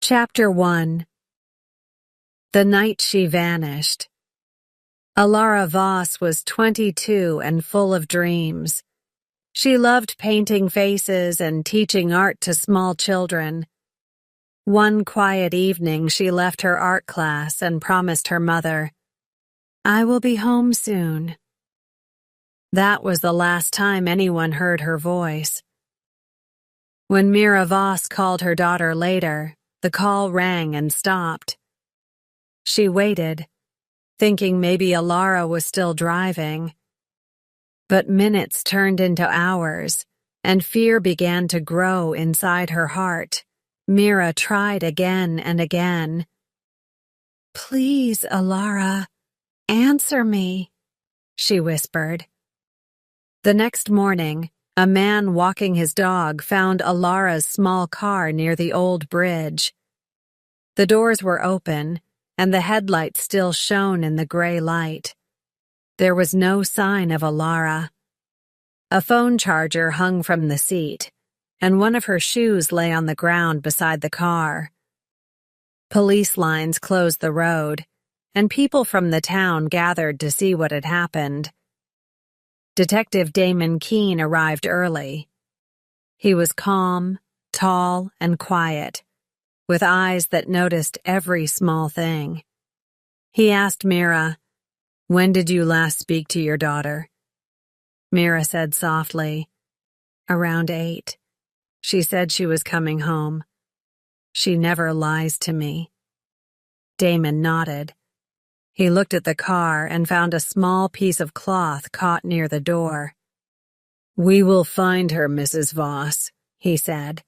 Chapter 1. The Night She Vanished. Alara Voss was 22 and full of dreams. She loved painting faces and teaching art to small children. One quiet evening, she left her art class and promised her mother, "I will be home soon." That was the last time anyone heard her voice. When Mira Voss called her daughter later, the call rang and stopped. She waited, thinking maybe Alara was still driving. But minutes turned into hours, and fear began to grow inside her heart. Mira tried again and again. "Please, Alara, answer me," she whispered. The next morning, a man walking his dog found Alara's small car near the old bridge. The doors were open, and the headlights still shone in the gray light. There was no sign of Alara. A phone charger hung from the seat, and one of her shoes lay on the ground beside the car. Police lines closed the road, and people from the town gathered to see what had happened. Detective Damon Keene arrived early. He was calm, tall, and quiet, with eyes that noticed every small thing. He asked Mira, "When did you last speak to your daughter?" Mira said softly, "Around 8. She said she was coming home. She never lies to me." Damon nodded. He looked at the car and found a small piece of cloth caught near the door. "We will find her, Mrs. Voss," he said.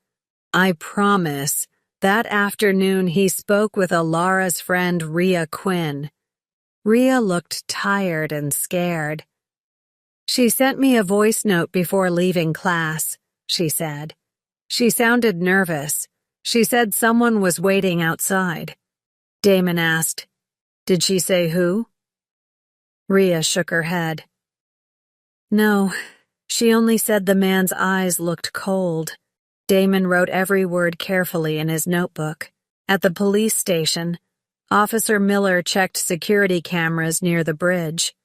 "I promise." That afternoon he spoke with Alara's friend Rhea Quinn. Rhea looked tired and scared. "She sent me a voice note before leaving class," she said. "She sounded nervous. She said someone was waiting outside." Damon asked, "Did she say who?" Rhea shook her head. "No, she only said the man's eyes looked cold." Damon wrote every word carefully in his notebook. At the police station, Officer Miller checked security cameras near the bridge.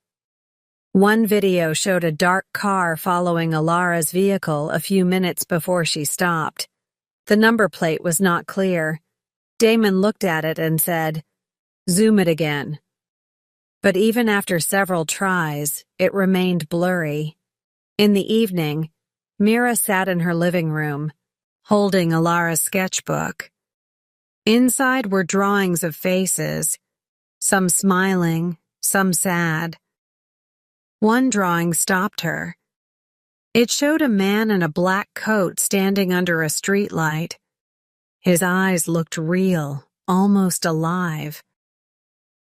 One video showed a dark car following Alara's vehicle a few minutes before she stopped. The number plate was not clear. Damon looked at it and said, "Zoom it again." But even after several tries, it remained blurry. In the evening, Mira sat in her living room, holding Alara's sketchbook. Inside were drawings of faces, some smiling, some sad. One drawing stopped her. It showed a man in a black coat standing under a streetlight. His eyes looked real, almost alive.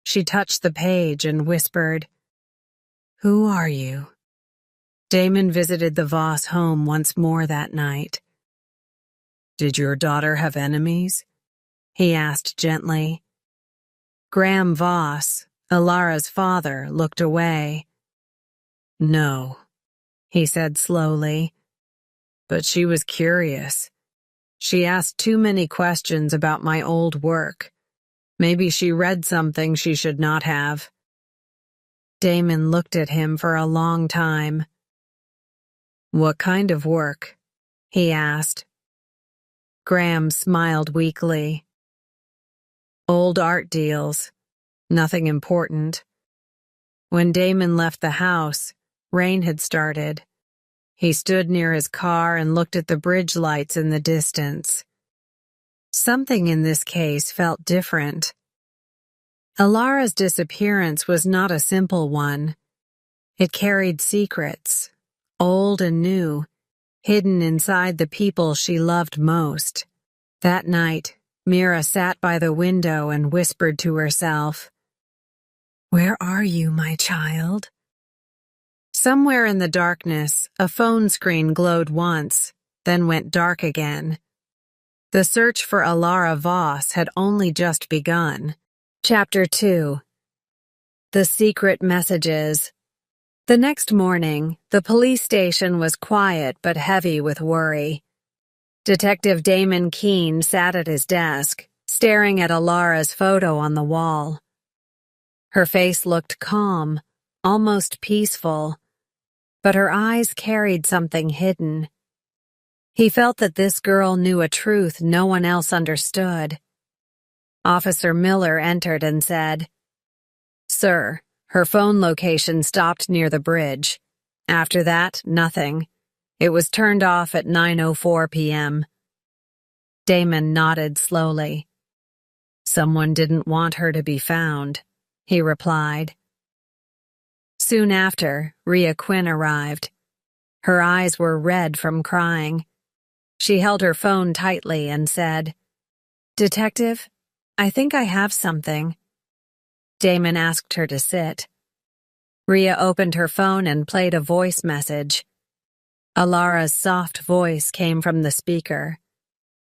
She touched the page and whispered, "Who are you?" Damon visited the Voss home once more that night. "Did your daughter have enemies?" he asked gently. Graham Voss, Alara's father, looked away. "No," he said slowly. "But she was curious. She asked too many questions about my old work. Maybe she read something she should not have." Damon looked at him for a long time. "What kind of work?" he asked. Graham smiled weakly. "Old art deals. Nothing important." When Damon left the house, rain had started. He stood near his car and looked at the bridge lights in the distance. Something in this case felt different. Alara's disappearance was not a simple one. It carried secrets, old and new, hidden inside the people she loved most. That night, Mira sat by the window and whispered to herself, "Where are you, my child?" Somewhere in the darkness, a phone screen glowed once, then went dark again. The search for Alara Voss had only just begun. Chapter 2. The Secret Messages. The next morning, the police station was quiet but heavy with worry. Detective Damon Keene sat at his desk, staring at Alara's photo on the wall. Her face looked calm, almost peaceful, but her eyes carried something hidden. He felt that this girl knew a truth no one else understood. Officer Miller entered and said, "Sir, her phone location stopped near the bridge. After that, nothing. It was turned off at 9:04 p.m. Damon nodded slowly. "Someone didn't want her to be found," he replied. Soon after, Rhea Quinn arrived. Her eyes were red from crying. She held her phone tightly and said, "Detective, I think I have something." Damon asked her to sit. Rhea opened her phone and played a voice message. Alara's soft voice came from the speaker.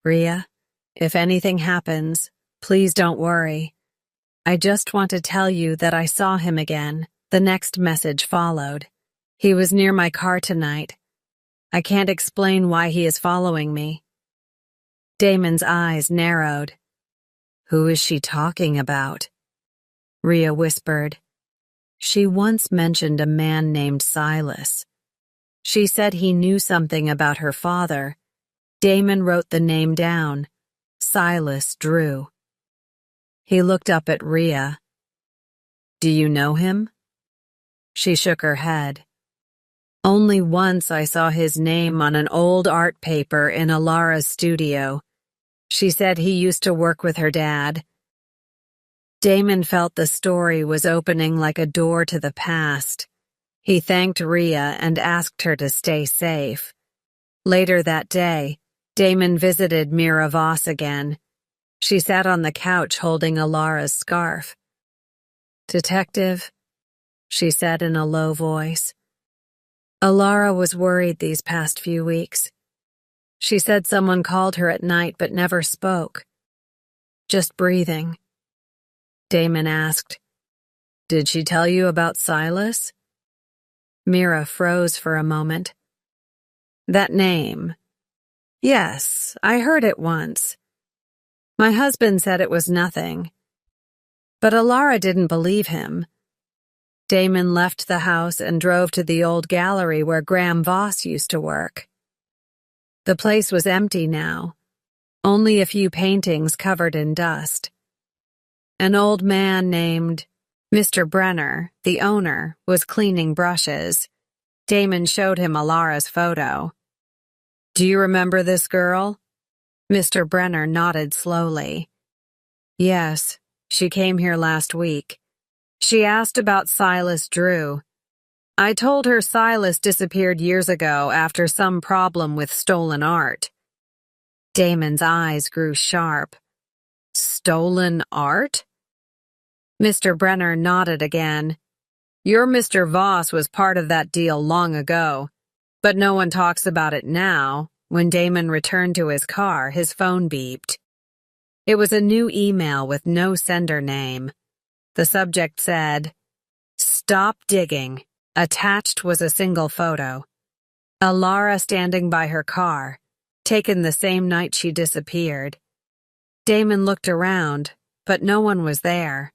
"Rhea, if anything happens, please don't worry. I just want to tell you that I saw him again." The next message followed. "He was near my car tonight. I can't explain why he is following me." Damon's eyes narrowed. "Who is she talking about?" Rhea whispered. "She once mentioned a man named Silas. She said he knew something about her father." Damon wrote the name down. Silas Drew. He looked up at Rhea. "Do you know him?" She shook her head. "Only once I saw his name on an old art paper in Alara's studio. She said he used to work with her dad." Damon felt the story was opening like a door to the past. He thanked Rhea and asked her to stay safe. Later that day, Damon visited Mira Voss again. She sat on the couch holding Alara's scarf. "Detective," she said in a low voice. "Alara was worried these past few weeks. She said someone called her at night but never spoke. Just breathing." Damon asked, "Did she tell you about Silas?" Mira froze for a moment. "That name. Yes, I heard it once. My husband said it was nothing. But Alara didn't believe him." Damon left the house and drove to the old gallery where Graham Voss used to work. The place was empty now, only a few paintings covered in dust. An old man named Mr. Brenner, the owner, was cleaning brushes. Damon showed him Alara's photo. "Do you remember this girl?" Mr. Brenner nodded slowly. "Yes, she came here last week. She asked about Silas Drew. I told her Silas disappeared years ago after some problem with stolen art." Damon's eyes grew sharp. "Stolen art?" Mr. Brenner nodded again. "Your Mr. Voss was part of that deal long ago, but no one talks about it now." When Damon returned to his car, his phone beeped. It was a new email with no sender name. The subject said, "Stop digging." Attached was a single photo. Alara standing by her car, taken the same night she disappeared. Damon looked around, but no one was there.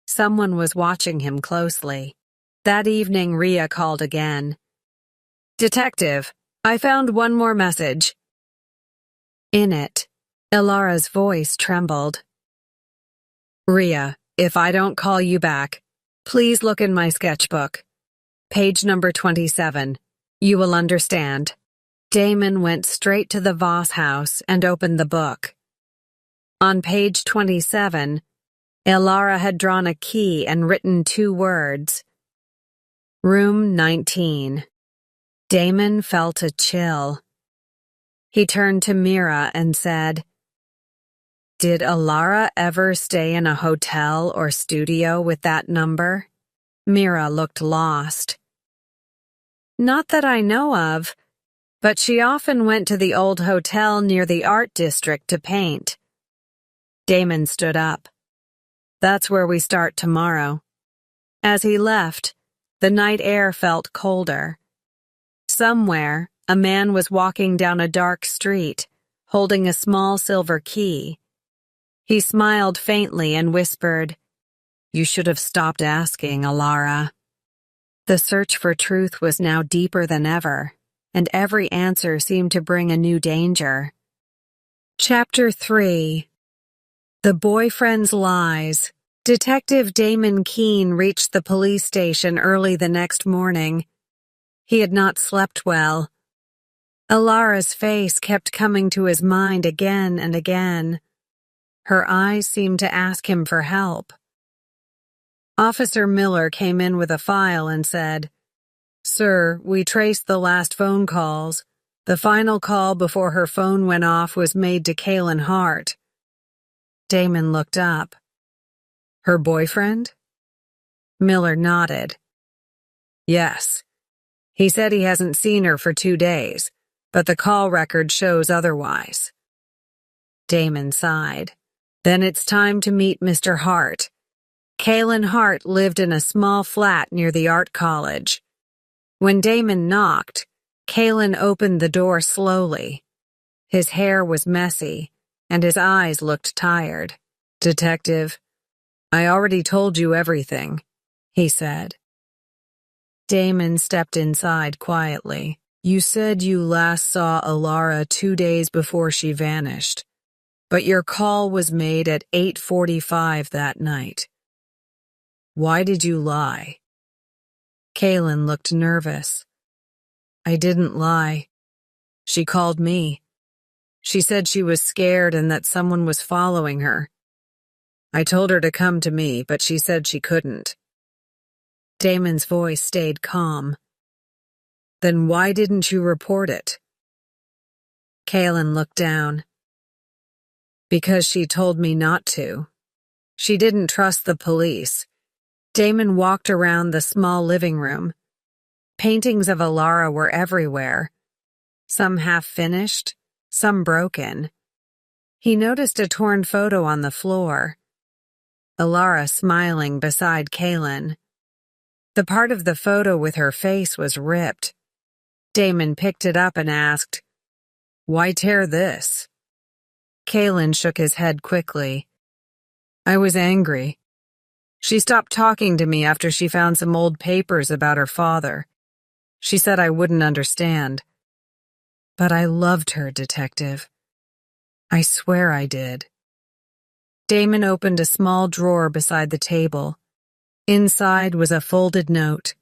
Someone was watching him closely. That evening, Rhea called again. "Detective, I found one more message." In it, Alara's voice trembled. "Rhea, if I don't call you back, please look in my sketchbook. Page number 27. You will understand." Damon went straight to the Voss house and opened the book. On page 27, Alara had drawn a key and written 2 words. Room 19. Damon felt a chill. He turned to Mira and said, "Did Alara ever stay in a hotel or studio with that number?" Mira looked lost. "Not that I know of, but she often went to the old hotel near the art district to paint." Damon stood up. "That's where we start tomorrow." As he left, the night air felt colder. Somewhere, a man was walking down a dark street, holding a small silver key. He smiled faintly and whispered, "You should have stopped asking, Alara." The search for truth was now deeper than ever, and every answer seemed to bring a new danger. Chapter 3. The Boyfriend's Lies. Detective Damon Keene reached the police station early the next morning. He had not slept well. Alara's face kept coming to his mind again and again. Her eyes seemed to ask him for help. Officer Miller came in with a file and said, "Sir, we traced the last phone calls. The final call before her phone went off was made to Kaylin Hart." Damon looked up. "Her boyfriend?" Miller nodded. "Yes. He said he hasn't seen her for 2 days, but the call record shows otherwise." Damon sighed. "Then it's time to meet Mr. Hart." Kaylin Hart lived in a small flat near the art college. When Damon knocked, Kaylin opened the door slowly. His hair was messy, and his eyes looked tired. "Detective, I already told you everything," he said. Damon stepped inside quietly. "You said you last saw Alara 2 days before she vanished, but your call was made at 8:45 that night. Why did you lie?" Kaylin looked nervous. "I didn't lie. She called me. She said she was scared and that someone was following her. I told her to come to me, but she said she couldn't." Damon's voice stayed calm. "Then why didn't you report it?" Kaylin looked down. "Because she told me not to. She didn't trust the police." Damon walked around the small living room. Paintings of Alara were everywhere, some half-finished, some broken. He noticed a torn photo on the floor. Alara smiling beside Kaylin. The part of the photo with her face was ripped. Damon picked it up and asked, "Why tear this?" Kaylin shook his head quickly. "I was angry. She stopped talking to me after she found some old papers about her father. She said I wouldn't understand. But I loved her, Detective. I swear I did." Damon opened a small drawer beside the table. Inside was a folded note.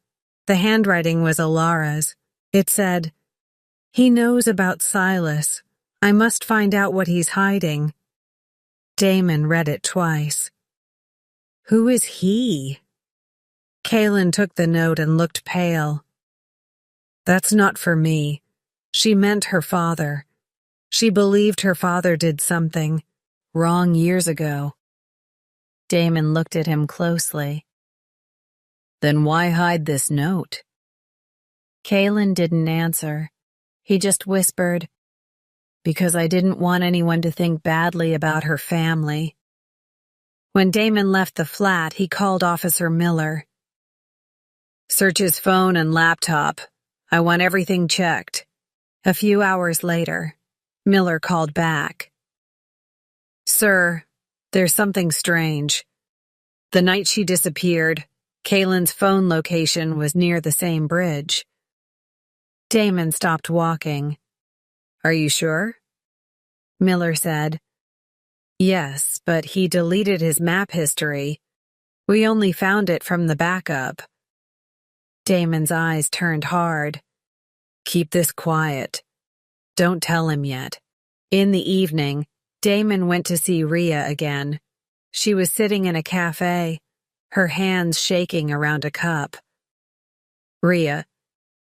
The handwriting was Alara's. It said, "He knows about Silas. I must find out what he's hiding." Damon read it twice. Who is he? Kaylin took the note and looked pale. "That's not for me." She meant her father. She believed her father did something wrong years ago. Damon looked at him closely. "Then why hide this note?" Kaylin didn't answer. He just whispered, "Because I didn't want anyone to think badly about her family." When Damon left the flat, he called Officer Miller. "Search his phone and laptop. I want everything checked." A few hours later, Miller called back. "Sir, there's something strange. The night she disappeared, Kaylin's phone location was near the same bridge." Damon stopped walking. "Are you sure?" Miller said, "Yes, but he deleted his map history. We only found it from the backup." Damon's eyes turned hard. "Keep this quiet. Don't tell him yet." In the evening, Damon went to see Rhea again. She was sitting in a cafe, her hands shaking around a cup. "Rhea,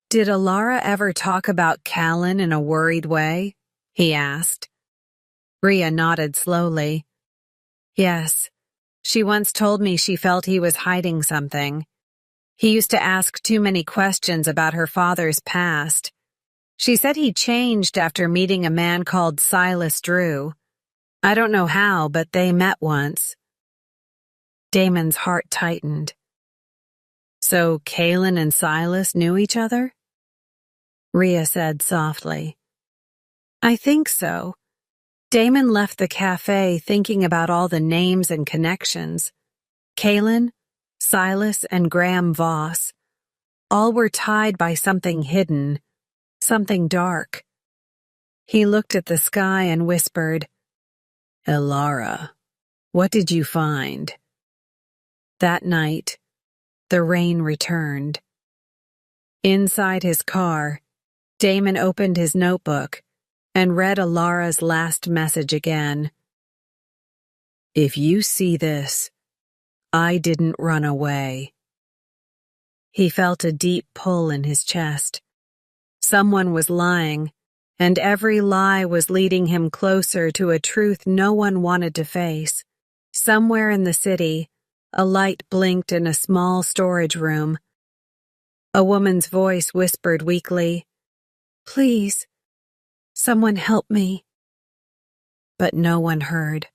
did Alara ever talk about Callan in a worried way?" he asked. Rhea nodded slowly. "Yes, she once told me she felt he was hiding something. He used to ask too many questions about her father's past. She said he changed after meeting a man called Silas Drew. I don't know how, but they met once." Damon's heart tightened. "So Kaylin and Silas knew each other?" Rhea said softly. "I think so. Damon left the cafe thinking about all the names and connections. Kaylin, Silas, and Graham Voss. All were tied by something hidden, something dark. He looked at the sky and whispered, "Elara, what did you find?" That night, the rain returned. Inside his car, Damon opened his notebook and read Elara's last message again. "If you see this, I didn't run away." He felt a deep pull in his chest. Someone was lying, and every lie was leading him closer to a truth no one wanted to face. Somewhere in the city, a light blinked in a small storage room. A woman's voice whispered weakly, "Please, someone help me." But no one heard.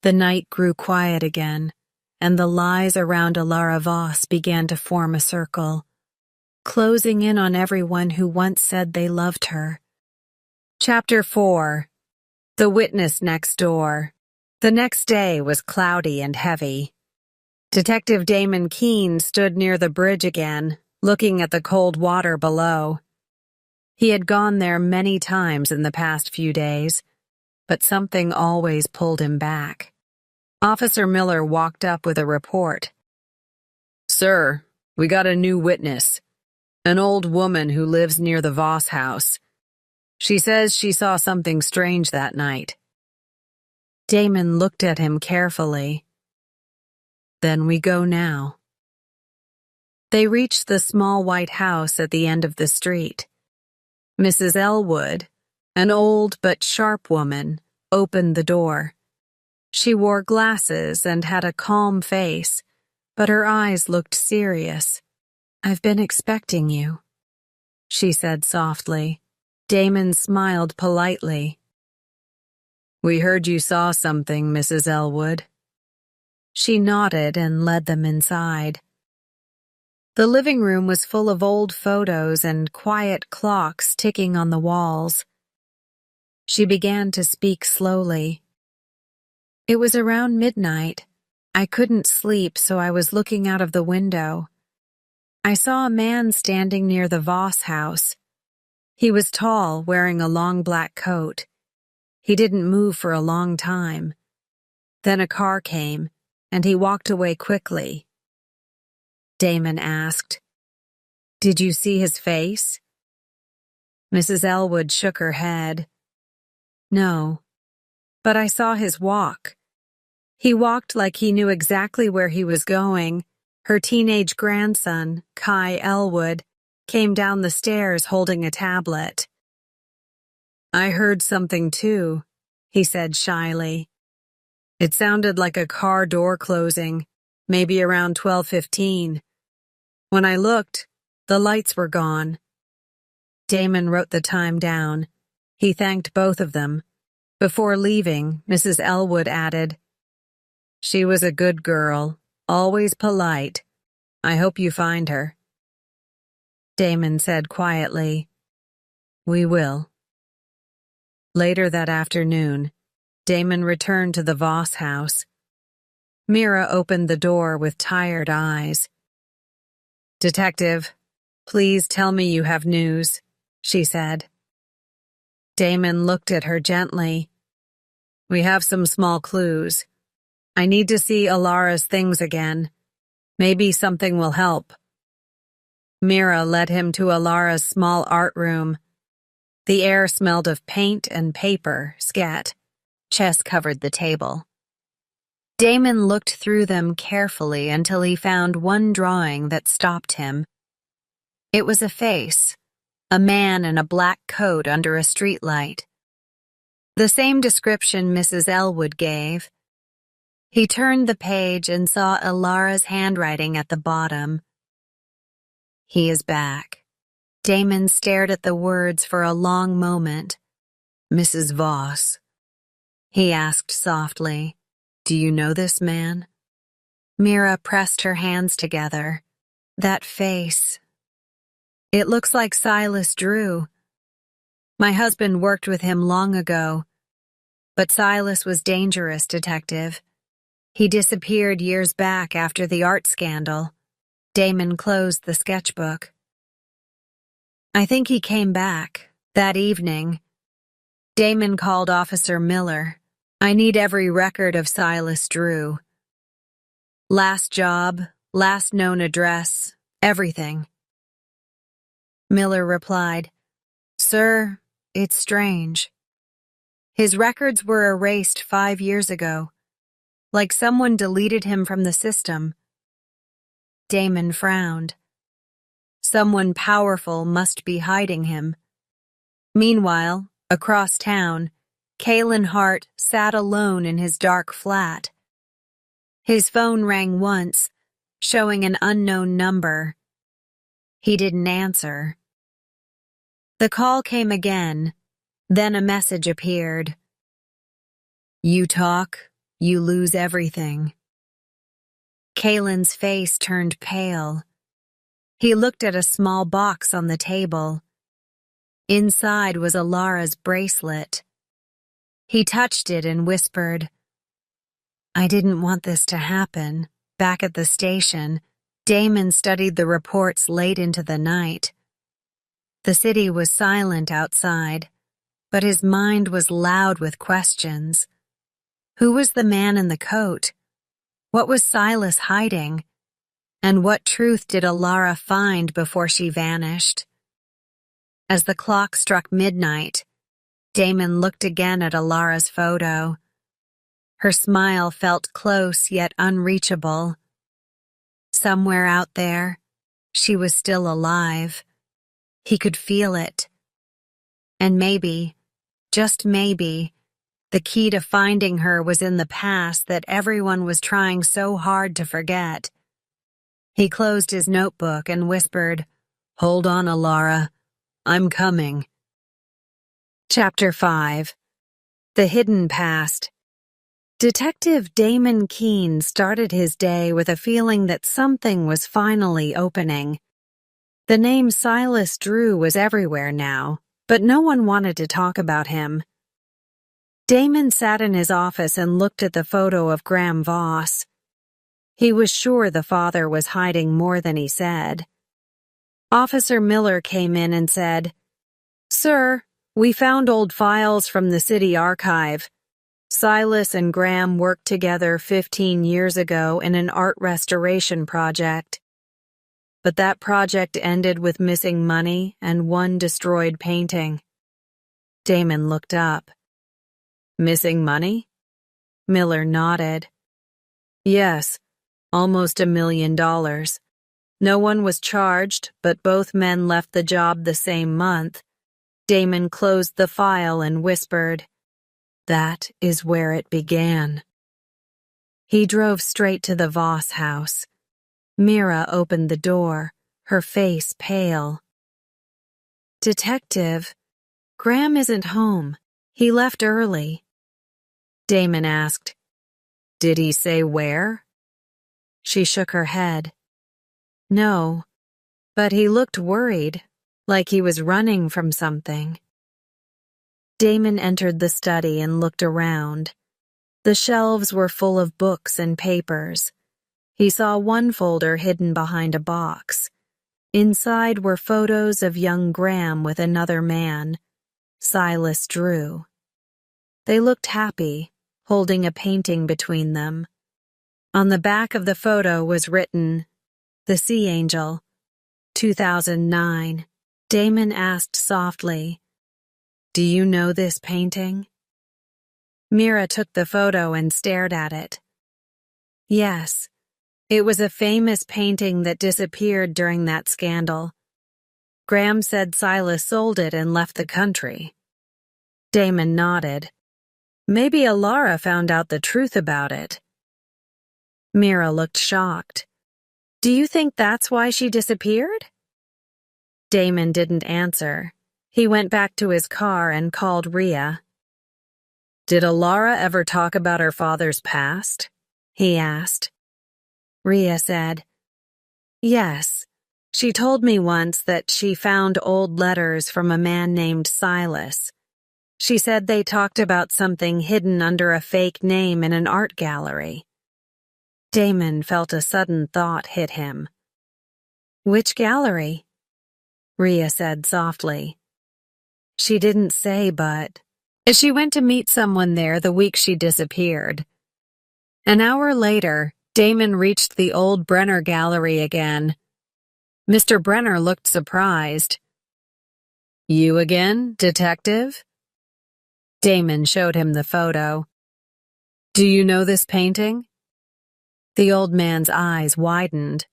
The night grew quiet again, and the lies around Elara Voss began to form a circle, closing in on everyone who once said they loved her. Chapter 4. The Witness Next Door. The next day was cloudy and heavy. Detective Damon Keene stood near the bridge again, looking at the cold water below. He had gone there many times in the past few days, but something always pulled him back. Officer Miller walked up with a report. "Sir, we got a new witness. An old woman who lives near the Voss house. She says she saw something strange that night." Damon looked at him carefully. "Then we go now." They reached the small white house at the end of the street. Mrs. Elwood, an old but sharp woman, opened the door. She wore glasses and had a calm face, but her eyes looked serious. "I've been expecting you," she said softly. Damon smiled politely. "We heard you saw something, Mrs. Elwood." She nodded and led them inside. The living room was full of old photos and quiet clocks ticking on the walls. She began to speak slowly. "It was around midnight. I couldn't sleep, so I was looking out of the window. I saw a man standing near the Voss house. He was tall, wearing a long black coat. He didn't move for a long time. Then a car came, and he walked away quickly." Damon asked, "Did you see his face?" Mrs. Elwood shook her head. "No, but I saw his walk. He walked like he knew exactly where he was going." Her teenage grandson, Kai Elwood, came down the stairs holding a tablet. "I heard something too," he said shyly. "It sounded like a car door closing, maybe around 12:15. When I looked, the lights were gone." Damon wrote the time down. He thanked both of them. Before leaving, Mrs. Elwood added, "She was a good girl, always polite. I hope you find her." Damon said quietly, "We will." Later that afternoon, Damon returned to the Voss house. Mira opened the door with tired eyes. "Detective, please tell me you have news," she said. Damon looked at her gently. "We have some small clues. I need to see Elara's things again. Maybe something will help." Mira led him to Elara's small art room. The air smelled of paint and paper, scat. Chess covered the table. Damon looked through them carefully until he found one drawing that stopped him. It was a face, a man in a black coat under a streetlight. The same description Mrs. Elwood gave. He turned the page and saw Elara's handwriting at the bottom. "He is back." Damon stared at the words for a long moment. "Mrs. Voss," he asked softly, "do you know this man?" Mira pressed her hands together. "That face. It looks like Silas Drew. My husband worked with him long ago, But Silas was dangerous, Detective. He disappeared years back after the art scandal. Damon closed the sketchbook. I think he came back that evening. Damon called Officer Miller. I need every record of Silas Drew. Last job, last known address, everything. Miller replied, Sir, it's strange. His records were erased 5 years ago, like someone deleted him from the system. Damon frowned. Someone powerful must be hiding him. Meanwhile, across town, Kalen Hart sat alone in his dark flat. His phone rang once, showing an unknown number. He didn't answer. The call came again, then a message appeared. You talk, you lose everything. Kalen's face turned pale. He looked at a small box on the table. Inside was Alara's bracelet. He touched it and whispered, I didn't want this to happen. Back at the station, Damon studied the reports late into the night. The city was silent outside, but his mind was loud with questions. Who was the man in the coat? What was Silas hiding? And what truth did Alara find before she vanished? As the clock struck midnight, Damon looked again at Alara's photo. Her smile felt close yet unreachable. Somewhere out there, she was still alive. He could feel it. And maybe, just maybe, the key to finding her was in the past that everyone was trying so hard to forget. He closed his notebook and whispered, Hold on, Alara. I'm coming. Chapter 5. The Hidden Past. Detective Damon Keene started his day with a feeling that something was finally opening. The name Silas Drew was everywhere now, but no one wanted to talk about him. Damon sat in his office and looked at the photo of Graham Voss. He was sure the father was hiding more than he said. Officer Miller came in and said, Sir, we found old files from the city archive. Silas and Graham worked together 15 years ago in an art restoration project. But that project ended with missing money and one destroyed painting. Damon looked up. Missing money? Miller nodded. Yes, almost $1 million. No one was charged, but both men left the job the same month. Damon closed the file and whispered, That is where it began. He drove straight to the Voss house. Mira opened the door, her face pale. Detective, Graham isn't home. He left early. Damon asked, Did he say where? She shook her head. No, but he looked worried, like he was running from something. Damon entered the study and looked around. The shelves were full of books and papers. He saw one folder hidden behind a box. Inside were photos of young Graham with another man, Silas Drew. They looked happy, holding a painting between them. On the back of the photo was written, The Sea Angel, 2009. Damon asked softly, Do you know this painting? Mira took the photo and stared at it. Yes, it was a famous painting that disappeared during that scandal. Graham said Silas sold it and left the country. Damon nodded. Maybe Alara found out the truth about it. Mira looked shocked. Do you think that's why she disappeared? Damon didn't answer. He went back to his car and called Rhea. Did Alara ever talk about her father's past? He asked. Rhea said, Yes. She told me once that she found old letters from a man named Silas. She said they talked about something hidden under a fake name in an art gallery. Damon felt a sudden thought hit him. Which gallery? Rhea said softly. She didn't say, but she went to meet someone there the week she disappeared. An hour later, Damon reached the old Brenner Gallery again. Mr. Brenner looked surprised. You again, detective? Damon showed him the photo. Do you know this painting? The old man's eyes widened.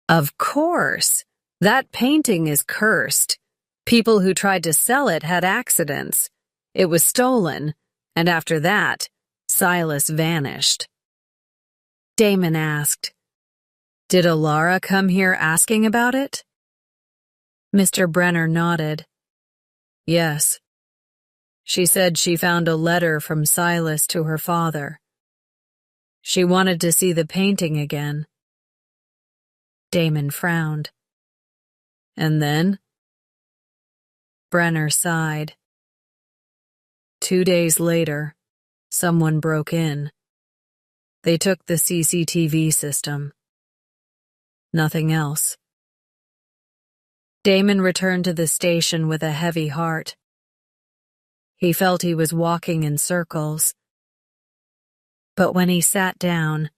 Of course. That painting is cursed. People who tried to sell it had accidents. It was stolen, and after that, Silas vanished. Damon asked, Did Alara come here asking about it? Mr. Brenner nodded. Yes. She said she found a letter from Silas to her father. She wanted to see the painting again. Damon frowned. And then? Brenner sighed. 2 days later, someone broke in. They took the CCTV system. Nothing else. Damon returned to the station with a heavy heart. He felt he was walking in circles. But when he sat down,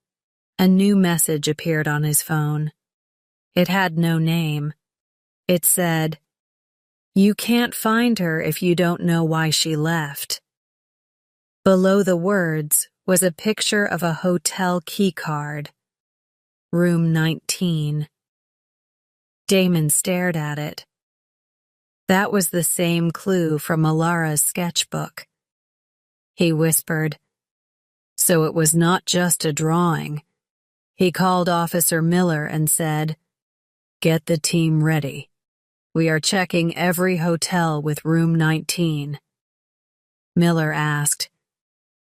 a new message appeared on his phone. It had no name. It said, You can't find her if you don't know why she left. Below the words was a picture of a hotel keycard. Room 19. Damon stared at it. That was the same clue from Alara's sketchbook. He whispered, So it was not just a drawing. He called Officer Miller and said, Get the team ready. We are checking every hotel with room 19. Miller asked,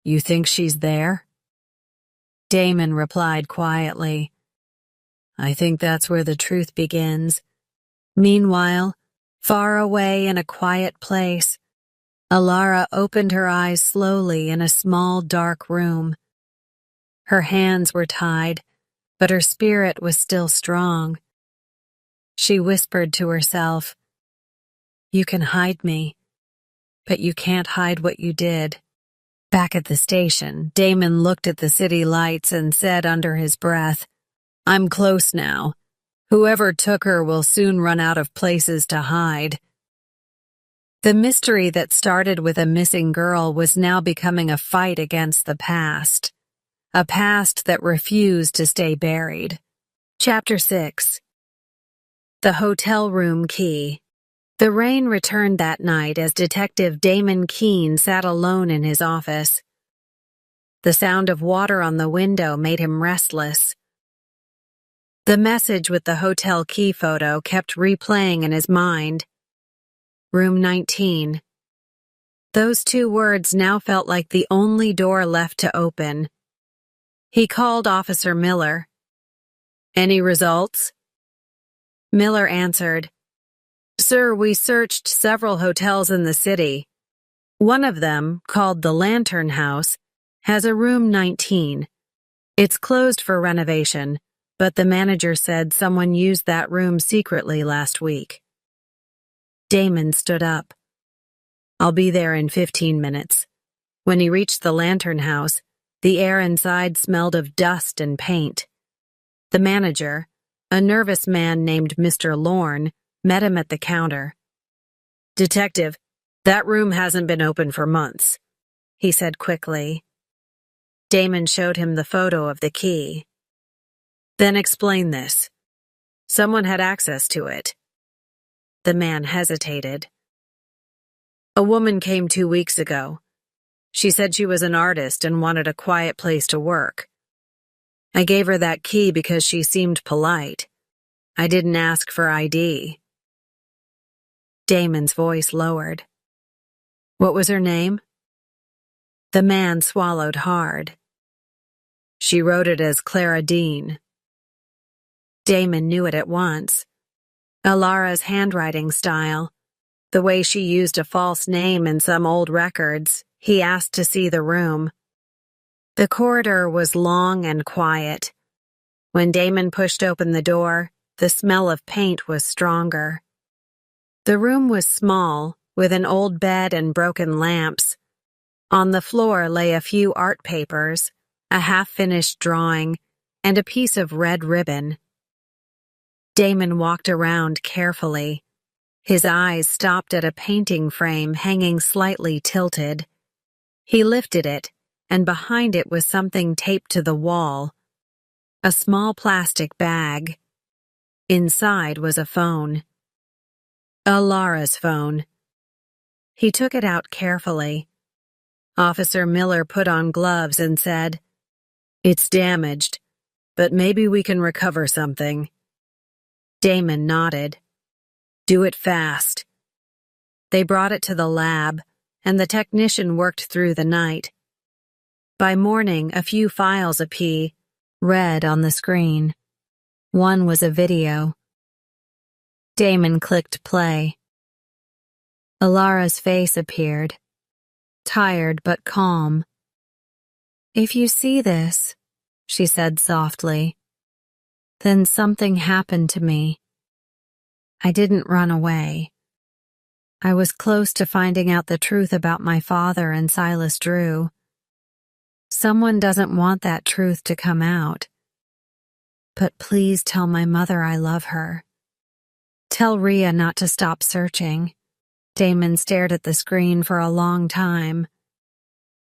You think she's there? Damon replied quietly, I think that's where the truth begins. Meanwhile, far away in a quiet place, Alara opened her eyes slowly in a small, dark room. Her hands were tied, but her spirit was still strong. She whispered to herself, You can hide me, but you can't hide what you did. Back at the station, Damon looked at the city lights and said under his breath, I'm close now. Whoever took her will soon run out of places to hide. The mystery that started with a missing girl was now becoming a fight against the past. A past that refused to stay buried. Chapter 6. The hotel room key. The rain returned that night as Detective Damon Keene sat alone in his office. The sound of water on the window made him restless. The message with the hotel key photo kept replaying in his mind. Room 19. Those 2 words now felt like the only door left to open. He called Officer Miller. Any results? Miller answered, Sir, we searched several hotels in the city. One of them, called the Lantern House, has a room 19. It's closed for renovation, but the manager said someone used that room secretly last week. Damon stood up. I'll be there in 15 minutes. When he reached the Lantern House, the air inside smelled of dust and paint. The manager, a nervous man named Mr. Lorne, met him at the counter. Detective, that room hasn't been open for months, he said quickly. Damon showed him the photo of the key. Then explain this. Someone had access to it. The man hesitated. A woman came 2 weeks ago. She said she was an artist and wanted a quiet place to work. I gave her that key because she seemed polite. I didn't ask for ID. Damon's voice lowered. What was her name? The man swallowed hard. She wrote it as Clara Dean. Damon knew it at once. Alara's handwriting style. The way she used a false name in some old records, he asked to see the room. The corridor was long and quiet. When Damon pushed open the door, the smell of paint was stronger. The room was small, with an old bed and broken lamps. On the floor lay a few art papers, a half-finished drawing, and a piece of red ribbon. Damon walked around carefully. His eyes stopped at a painting frame hanging slightly tilted. He lifted it, and behind it was something taped to the wall. A small plastic bag. Inside was a phone. Alara's phone. He took it out carefully. Officer Miller put on gloves and said, "It's damaged, but maybe we can recover something." Damon nodded. "Do it fast." They brought it to the lab, and the technician worked through the night. By morning, a few files appeared, red on the screen. One was a video. Damon clicked play. Alara's face appeared, tired but calm. "If you see this," she said softly, "then something happened to me. I didn't run away. I was close to finding out the truth about my father and Silas Drew. Someone doesn't want that truth to come out. But please tell my mother I love her. Tell Rhea not to stop searching." Damon stared at the screen for a long time.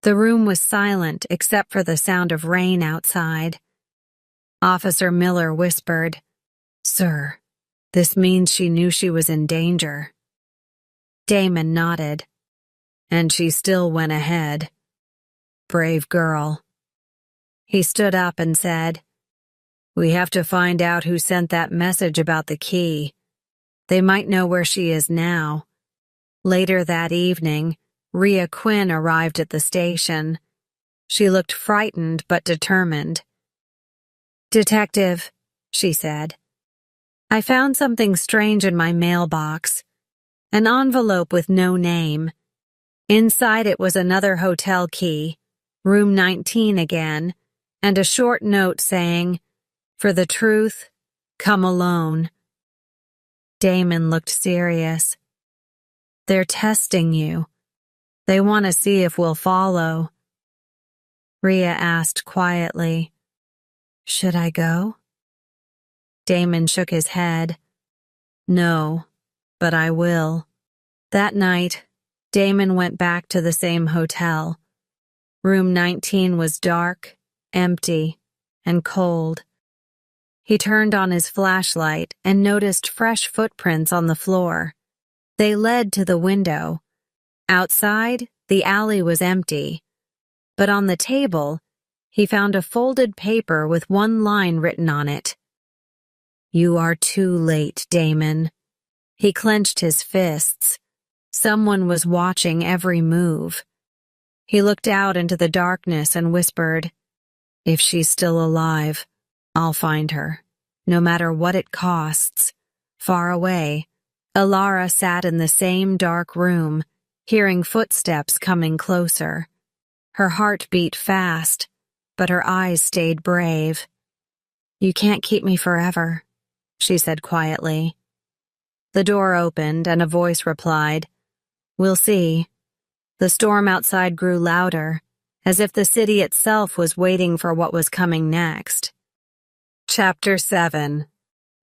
The room was silent except for the sound of rain outside. Officer Miller whispered, "Sir, this means she knew she was in danger." Damon nodded. "And she still went ahead. Brave girl." He stood up and said, "We have to find out who sent that message about the key. They might know where she is now." Later that evening, Rhea Quinn arrived at the station. She looked frightened but determined. "Detective," she said, "I found something strange in my mailbox. An envelope with no name. Inside it was another hotel key, room 19 again, and a short note saying, 'For the truth, come alone.'" Damon looked serious. "They're testing you. They want to see if we'll follow." Rhea asked quietly, "Should I go?" Damon shook his head. "No, but I will." That night, Damon went back to the same hotel. Room 19 was dark, empty, and cold. He turned on his flashlight and noticed fresh footprints on the floor. They led to the window. Outside, the alley was empty, but on the table, he found a folded paper with one line written on it. "You are too late, Damon." He clenched his fists. Someone was watching every move. He looked out into the darkness and whispered, "If she's still alive, I'll find her, no matter what it costs." Far away, Alara sat in the same dark room, hearing footsteps coming closer. Her heart beat fast, but her eyes stayed brave. "You can't keep me forever," she said quietly. The door opened and a voice replied, "We'll see." The storm outside grew louder, as if the city itself was waiting for what was coming next. Chapter 7.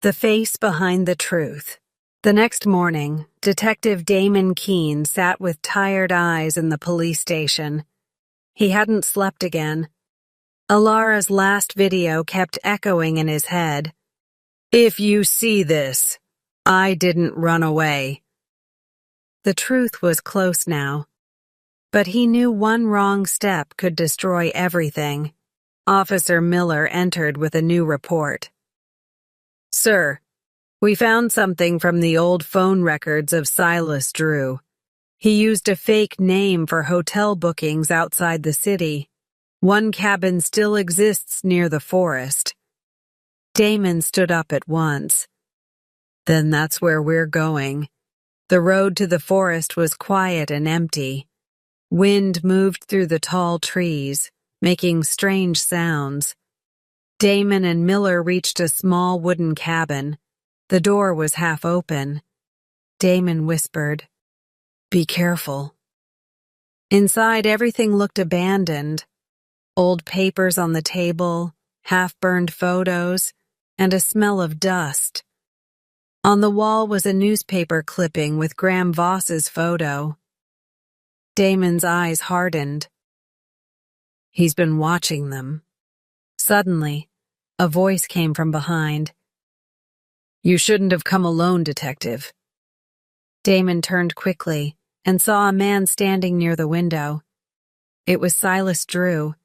The Face Behind the Truth. The next morning, Detective Damon Keene sat with tired eyes in the police station. He hadn't slept again. Alara's last video kept echoing in his head. "If you see this, I didn't run away." The truth was close now, but he knew one wrong step could destroy everything. Officer Miller entered with a new report. "Sir, we found something from the old phone records of Silas Drew. He used a fake name for hotel bookings outside the city. One cabin still exists near the forest." Damon stood up at once. "Then that's where we're going. The road to the forest was quiet and empty. Wind moved through the tall trees, making strange sounds. Damon and Miller reached a small wooden cabin. The door was half open. Damon whispered, "Be careful." Inside, everything looked abandoned. Old papers on the table, half-burned photos, and a smell of dust. On the wall was a newspaper clipping with Graham Voss's photo. Damon's eyes hardened. He's been watching them. Suddenly, a voice came from behind. "You shouldn't have come alone, Detective." Damon turned quickly and saw a man standing near the window. It was Silas Drew,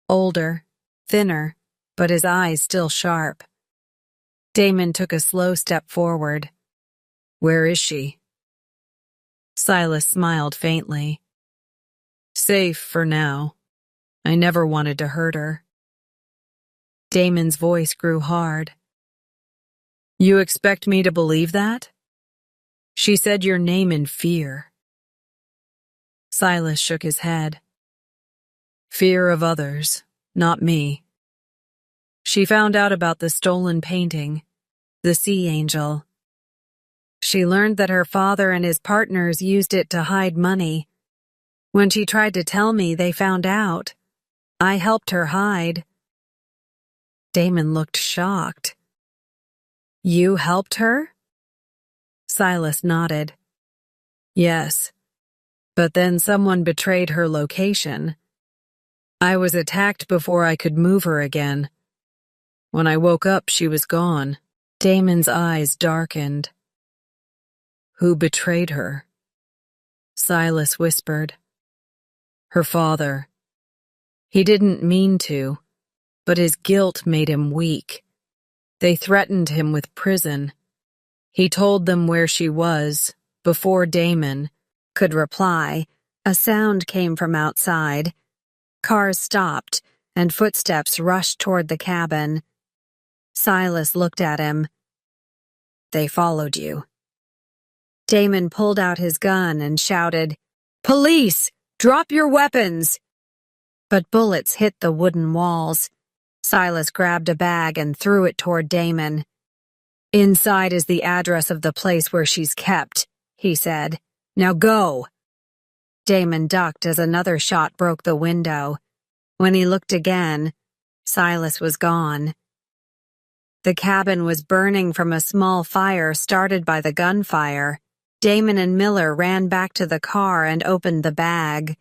older, thinner, but his eyes still sharp. Damon took a slow step forward. "Where is she?" Silas smiled faintly. "Safe for now. I never wanted to hurt her." Damon's voice grew hard. "You expect me to believe that? She said your name in fear." Silas shook his head. "Fear of others, not me. She found out about the stolen painting, the Sea Angel. She learned that her father and his partners used it to hide money. When she tried to tell me, they found out. I helped her hide." Damon looked shocked. "You helped her?" Silas nodded. "Yes, but then someone betrayed her location. I was attacked before I could move her again. When I woke up, she was gone." Damon's eyes darkened. "Who betrayed her?" Silas whispered. "Her father. He didn't mean to, but his guilt made him weak. They threatened him with prison. He told them where she was, before Damon could reply. A sound came from outside. Cars stopped, and footsteps rushed toward the cabin. Silas looked at him. "They followed you." Damon pulled out his gun and shouted, "Police! Drop your weapons!" But bullets hit the wooden walls. Silas grabbed a bag and threw it toward Damon. "Inside is the address of the place where she's kept," he said. "Now go." Damon ducked as another shot broke the window. When he looked again, Silas was gone. The cabin was burning from a small fire started by the gunfire. Damon and Miller ran back to the car and opened the bag.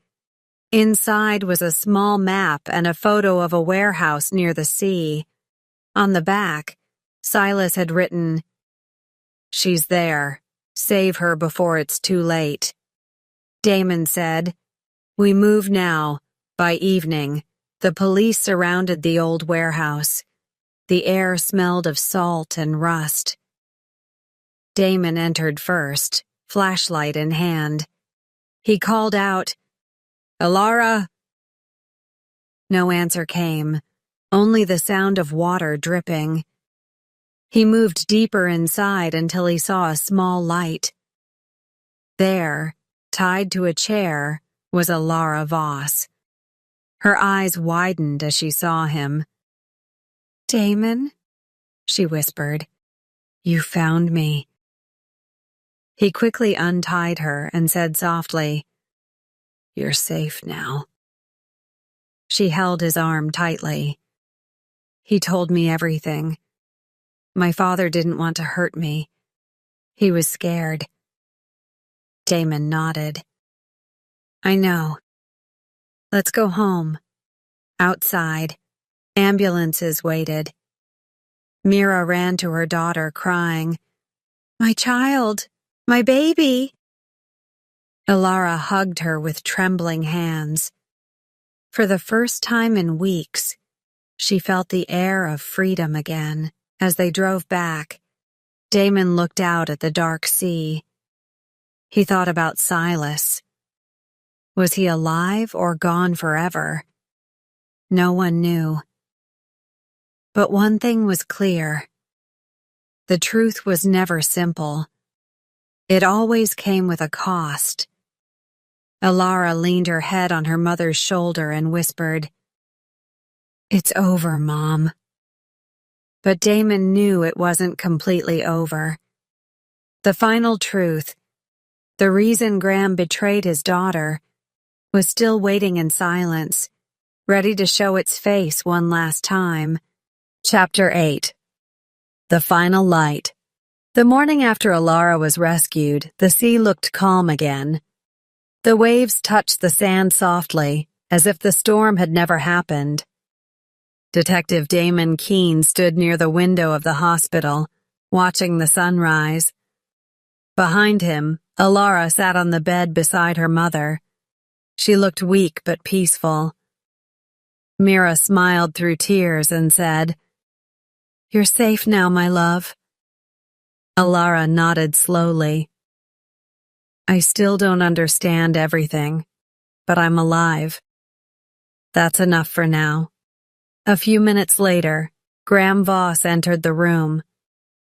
Inside was a small map and a photo of a warehouse near the sea. On the back, Silas had written, "She's there. Save her before it's too late." Damon said, "We move now. By evening, the police surrounded the old warehouse. The air smelled of salt and rust." Damon entered first, flashlight in hand. He called out, "Alara!" No answer came, only the sound of water dripping. He moved deeper inside until he saw a small light. There, tied to a chair, was Alara Voss. Her eyes widened as she saw him. "Damon," she whispered, "you found me." He quickly untied her and said softly, "You're safe now." She held his arm tightly. "He told me everything. My father didn't want to hurt me. He was scared." Damon nodded. "I know. Let's go home." Outside, ambulances waited. Mira ran to her daughter, crying, "My child! My baby!" Alara hugged her with trembling hands. For the first time in weeks, she felt the air of freedom again. As they drove back, Damon looked out at the dark sea. He thought about Silas. Was he alive or gone forever? No one knew. But one thing was clear. The truth was never simple. It always came with a cost. Alara leaned her head on her mother's shoulder and whispered, "It's over, Mom." But Damon knew it wasn't completely over. The final truth, the reason Graham betrayed his daughter, was still waiting in silence, ready to show its face one last time. Chapter 8. The Final Light. The morning after Alara was rescued, the sea looked calm again. The waves touched the sand softly, as if the storm had never happened. Detective Damon Keene stood near the window of the hospital, watching the sunrise. Behind him, Alara sat on the bed beside her mother. She looked weak but peaceful. Mira smiled through tears and said, "You're safe now, my love." Alara nodded slowly. "I still don't understand everything, but I'm alive. That's enough for now." A few minutes later, Graham Voss entered the room.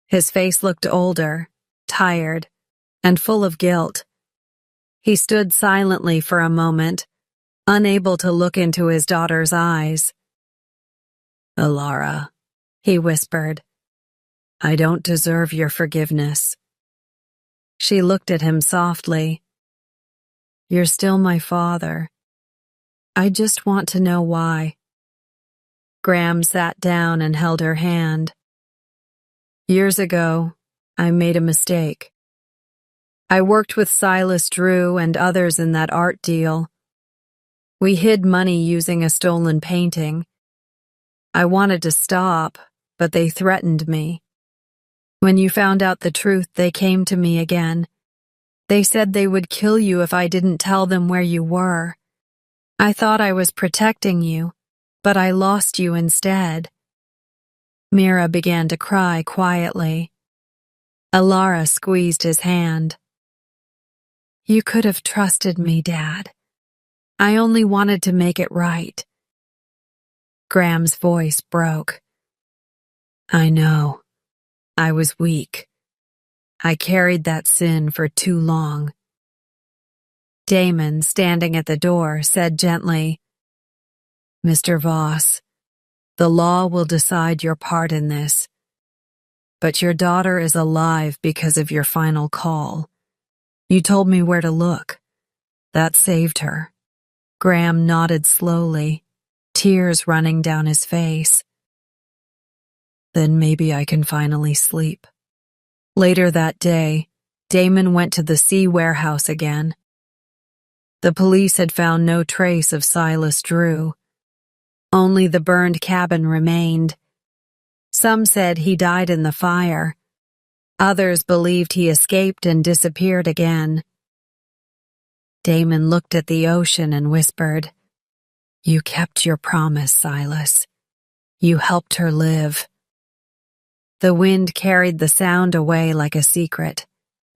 His face looked older, tired, and full of guilt. He stood silently for a moment, unable to look into his daughter's eyes. "Alara," he whispered, "I don't deserve your forgiveness." She looked at him softly. "You're still my father. I just want to know why." Graham sat down and held her hand. "Years ago, I made a mistake. I worked with Silas Drew and others in that art deal. We hid money using a stolen painting. I wanted to stop, but they threatened me. When you found out the truth, they came to me again. They said they would kill you if I didn't tell them where you were. I thought I was protecting you, but I lost you instead." Mira began to cry quietly. Alara squeezed his hand. "You could have trusted me, Dad. I only wanted to make it right." Graham's voice broke. "I know. I was weak. I carried that sin for too long." Damon, standing at the door, said gently, "Mr. Voss, the law will decide your part in this. But your daughter is alive because of your final call. You told me where to look. That saved her." Graham nodded slowly, tears running down his face. "Then maybe I can finally sleep." Later that day, Damon went to the Sea warehouse again. The police had found no trace of Silas Drew. Only the burned cabin remained. Some said he died in the fire. Others believed he escaped and disappeared again. Damon looked at the ocean and whispered, "You kept your promise, Silas. You helped her live." The wind carried the sound away like a secret.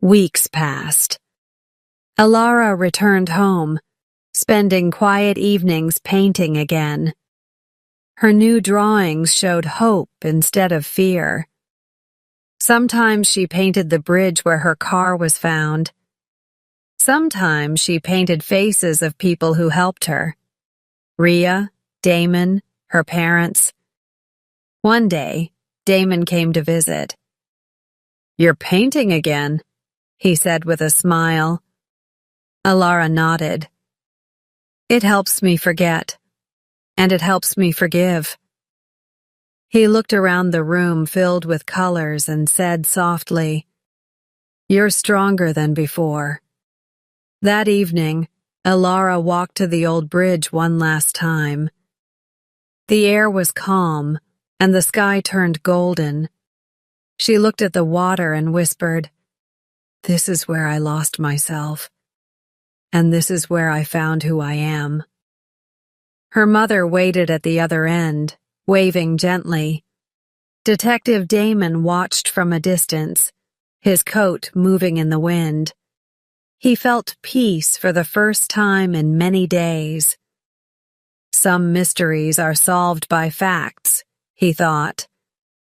Weeks passed. Alara returned home, spending quiet evenings painting again. Her new drawings showed hope instead of fear. Sometimes she painted the bridge where her car was found. Sometimes she painted faces of people who helped her. Rhea, Damon, her parents. One day, Damon came to visit. "You're painting again," he said with a smile. Alara nodded. "It helps me forget, and it helps me forgive." He looked around the room filled with colors and said softly, "You're stronger than before." That evening, Alara walked to the old bridge one last time. The air was calm, and the sky turned golden. She looked at the water and whispered, "This is where I lost myself, and this is where I found who I am." Her mother waited at the other end, waving gently. Detective Damon watched from a distance, his coat moving in the wind. He felt peace for the first time in many days. Some mysteries are solved by facts, he thought,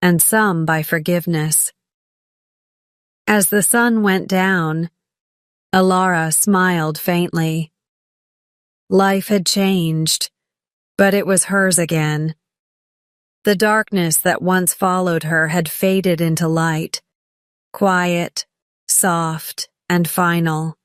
and some by forgiveness. As the sun went down, Alara smiled faintly. Life had changed, but it was hers again. The darkness that once followed her had faded into light, quiet, soft, and final.